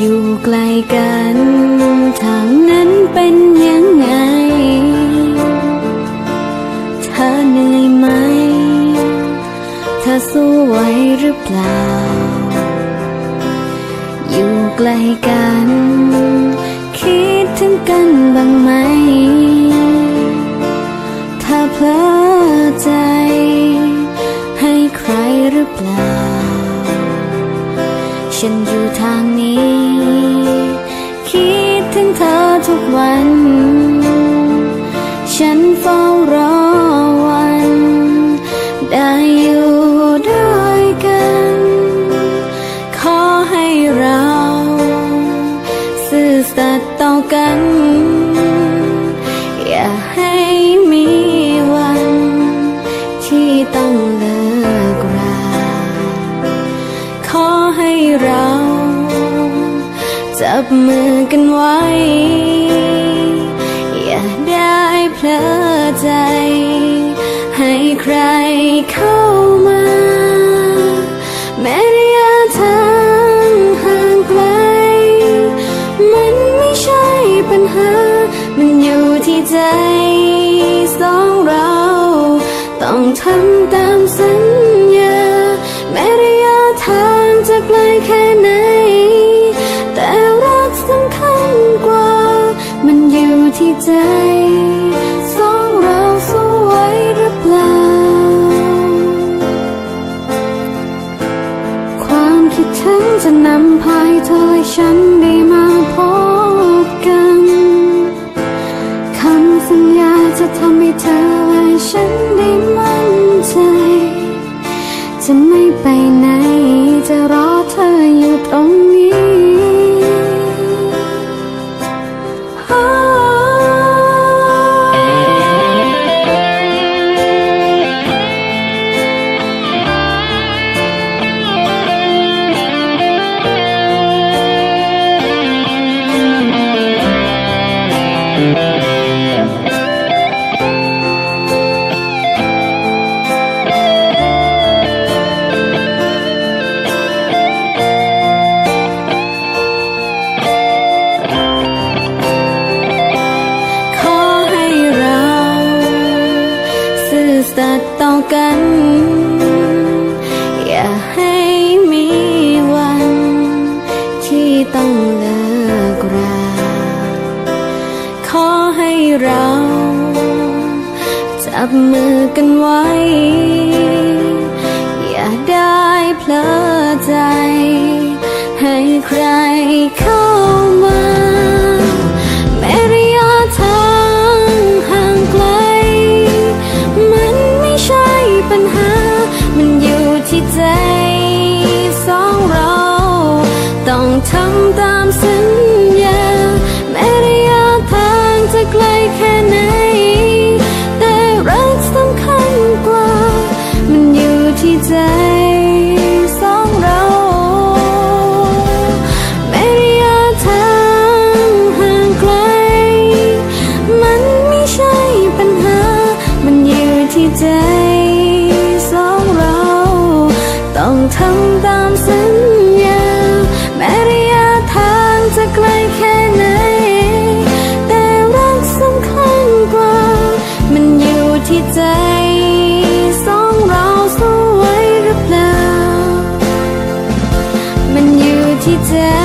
อยู่ไกลกันทางนั้นเป็นยังไงเธอเหนื่อยไหมเธอสู้ไหวหรือเปล่าอยู่ไกลกันคิดถึงกันบ้างไหมถ้าเพลอใจให้ใครหรือเปล่าฉันอยู่ทางนี้คิดถึงเธอทุกวันฉันเฝ้ารอวันได้อยู่ด้วยกันขอให้เราซื่อสัตย์ต่อกันอย่าให้มีวันที่ต้องเลิกราขอให้เราจับมือกันไว้อย่าได้เพลอใจให้ใครเข้ามาแม้ระยะทางห่างไกลมันไม่ใช่ปัญหามันอยู่ที่ใจสองเราต้องทำตามสัญญาแม้ระยะทางจะไกลแค่ไหนแต่รักสำคัญกว่ามันอยู่ที่ใจสองเราสู้ไหวหรือเปล่าความคิดถึงจะนำพาให้เธอและฉันได้มาพบกันคำสัญญาจะทำให้เธอและฉันได้มั่นใจจะไม่ไปไหนจะรอเธออยู่ตรงนี้สัตย์ต่อกันอย่าให้มีวันที่ต้องเลิกราขอให้เราจับมือกันไว้อย่าได้เพลอใจให้ใครเข้ามาแม้ระยะทางห่างไกลปัญหามันอยู่ที่ใจสองเราต้องทำตามสัญญาแม้ระยะทางจะไกลแค่ไหนแต่รักสำคัญกว่ามันอยู่ที่ใจสองเราแม้ระยะทางห่างไกลมันไม่ใช่ปัญหามันอยู่ที่ใจต้องทำตามสัญญาแม้ระยะทางจะไกลแค่ไหนแต่รักสำคัญกว่ามันอยู่ที่ใจสองเราสู้ไหวหรือเปล่ามันอยู่ที่ใจ